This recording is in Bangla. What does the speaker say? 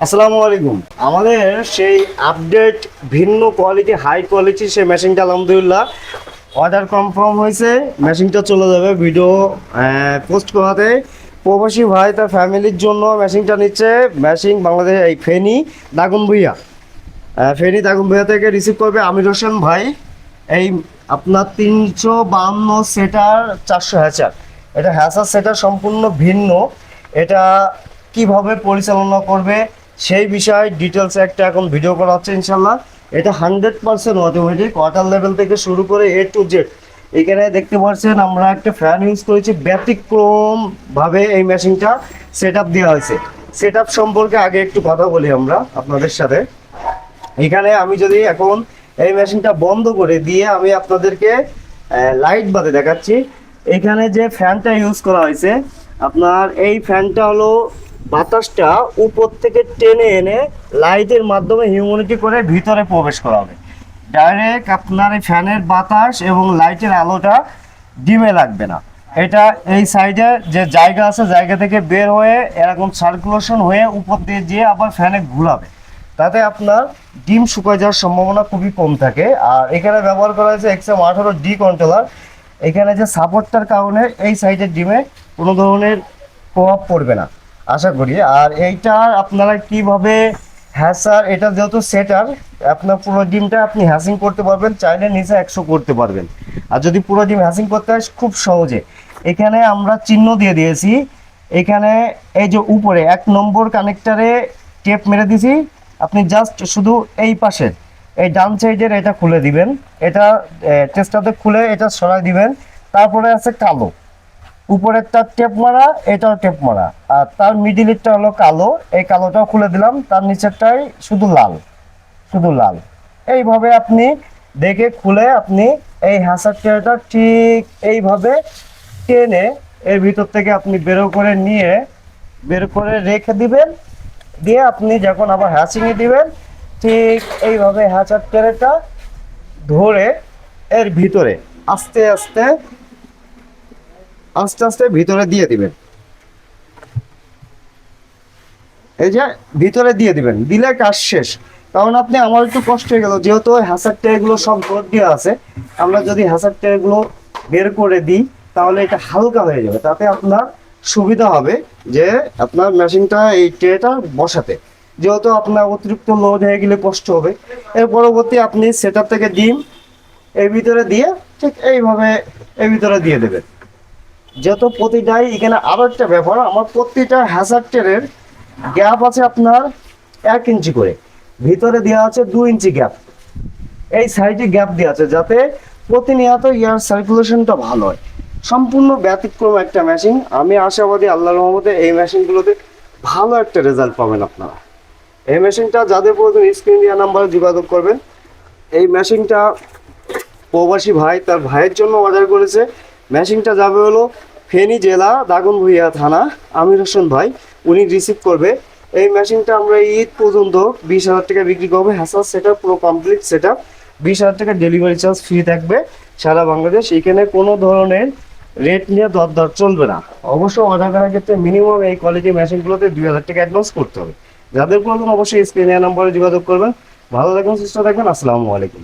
আসসালামু আলাইকুম। আমাদের সেই আপডেট ভিন্ন কোয়ালিটি হাই কোয়ালিটির সেই মেশিনটা আলহামদুলিল্লাহ অর্ডার কনফার্ম হয়েছে। মেশিনটা চলে যাবে ভিডিও পোস্ট করাতে। প্রবাসী ভাই তার ফ্যামিলির জন্য মেশিনটা নিচ্ছে। মেশিন বাংলাদেশ এই ফেনী দাগুন ভুইয়া থেকে রিসিভ করবে আমির হোসেন ভাই। এই আপনার 352 সেটার 400 হ্যাচার। এটা হ্যাচার সেটার সম্পূর্ণ ভিন্ন। এটা কিভাবে পরিচালনা করবে সেই বিষয়ে ডিটেলসে একটা এখন ভিডিও করা হচ্ছে ইনশাল্লাহ। এটা 100% অটোমেটিক, ওয়াটার লেভেল থেকে শুরু করে এ টু জেড। এখানে দেখতে পাচ্ছেন আমরা একটা ফ্যান ইউজ করেছি, ব্যতিক্রমভাবে এই মেশিনটা সেট আপ দেওয়া হয়েছে। সেট আপ সম্পর্কে আগে একটু কথা বলি আমরা আপনাদের সাথে। এখানে আমি যদি এখন এই মেশিনটা বন্ধ করে দিয়ে আমি আপনাদেরকে লাইট বাদে দেখাচ্ছি। এখানে যে ফ্যানটা ইউজ করা হয়েছে, আপনার এই ফ্যানটা হলো বাতাসটা উপর থেকে টেনে এনে লাইটের মাধ্যমে হিউমিডিটি করে ভিতরে প্রবেশ করা হবে। ডাইরেক্ট আপনার এই ফ্যানের বাতাস এবং লাইটের আলোটা ডিমে লাগবে না। এটা এই সাইডে যে জায়গা আছে, জায়গা থেকে বের হয়ে এরকম সার্কুলেশন হয়ে উপর দিয়ে যেয়ে আবার ফ্যানে ঘুরাবে। তাতে আপনার ডিম শুকায় যাওয়ার সম্ভাবনা খুবই কম থাকে। আর এখানে ব্যবহার করা হয়েছে XM18D কন্ট্রোলার। এখানে যে সাপোর্টটার কারণে এই সাইডের ডিমে কোনো ধরনের প্রভাব পড়বে না আশা করি। আর এইটা আপনারা কিভাবে হ্যাসার, এটা যেহেতু সেটার, আপনার পুরো ডিমটা আপনি হ্যাসিং করতে পারবেন, চাইলে নিচে 100 করতে পারবেন। আর যদি পুরো ডিম হ্যাসিং করতে হয় খুব সহজে, এখানে আমরা চিহ্ন দিয়ে দিয়েছি। এখানে এই যে উপরে 1 নম্বর কানেক্টারে টেপ মেরে দিছি। আপনি জাস্ট শুধু এই পাশের এই ডান সাইডের এটা খুলে দিবেন, এটা টেস্টারতে খুলে এটা সরাই দিবেন। তারপরে আছে কালো, উপরেরটা টেপ মারা, এটাও টেপ মারা, আর তার মিডিলেরটা হলো কালো, এই কালোটাও খুলে দিলাম। তার নিচেরটাই শুধু লাল, শুধু লাল। এইভাবে আপনি দেখে খুলে আপনি এই হ্যাসার টেরাটা ঠিক এইভাবে টেনে এর ভিতর থেকে আপনি বের করে রেখে দিবেন। দিয়ে আপনি যখন আবার হ্যাচিংয়ে দিবেন, ঠিক এইভাবে হ্যাচার টেরাটা ধরে এর ভিতরে আস্তে আস্তে আস্তে আস্তে ভিতরে দিয়ে দিবেন। এই যে ভিতরে দিয়ে দিবেন, দিলে কাজ শেষ। কারণ আপনি, আমার একটু কষ্ট হয়ে গেল যেহেতু হ্যাসার ট্রেগুলো সব ভোট দেওয়া আছে, আমরা যদি হ্যাসার ট্রেগুলো বের করে দিই তাহলে এটা হালকা হয়ে যাবে। তাতে আপনার সুবিধা হবে যে আপনার মেশিনটা এই ট্রেটা বসাতে, যেহেতু আপনার অতিরিক্ত লোড হয়ে গেলে কষ্ট হবে। এর পরবর্তী আপনি সেটার থেকে ডিম এর ভিতরে দিয়ে ঠিক এইভাবে এর ভিতরে দিয়ে দেবেন। যেহেতু প্রতিটাই, এখানে আরো একটা ব্যাপার, আমার প্রতিটা হ্যাজার ট্রের গ্যাপ আছে আপনার 1 ইঞ্চি করে, ভিতরে দেওয়া আছে 2 ইঞ্চি গ্যাপ। এই সাইডে গ্যাপ দেওয়া আছে যাতে প্রতিনিয়ত এয়ার সার্কুলেশনটা ভালো হয়। সম্পূর্ণ ব্যতিক্রম একটা মেশিন। আমি আশাবাদী আল্লাহর রহমতে এই মেশিনগুলোতে ভালো একটা রেজাল্ট পাবেন আপনারা। এই মেশিনটা যাদের প্রয়োজন স্ক্রিন দেওয়া নাম্বারে যোগাযোগ করবেন। এই মেশিনটা প্রবাসী ভাই তার ভাইয়ের জন্য অর্ডার করেছে। মেশিনটা যাবে হলো ফেনী জেলা দাগনভূঞা থানা, আমির হোসেন ভাই উনি রিসিভ করবে। এই মেশিনটা আমরা ঈদ পর্যন্ত 20,000 টাকা বিক্রি করবো। হ্যাসার সেট পুরো কমপ্লিট সেট 20,000 টাকা ডেলিভারি চার্জ ফ্রি থাকবে সারা বাংলাদেশ। এখানে কোনো ধরনের রেট নিয়ে দরদার চলবে না। অবশ্য অর্ডার করার ক্ষেত্রে মিনিমাম এই কোয়ালিটি মেশিনগুলোতে 2,000 টাকা অ্যাডভান্স করতে হবে। যাদের প্রয়োজন অবশ্যই স্ক্রিনে নাম্বারে যোগাযোগ করবেন। ভালো থাকবেন, সুস্থ থাকবেন। আসসালামু আলাইকুম।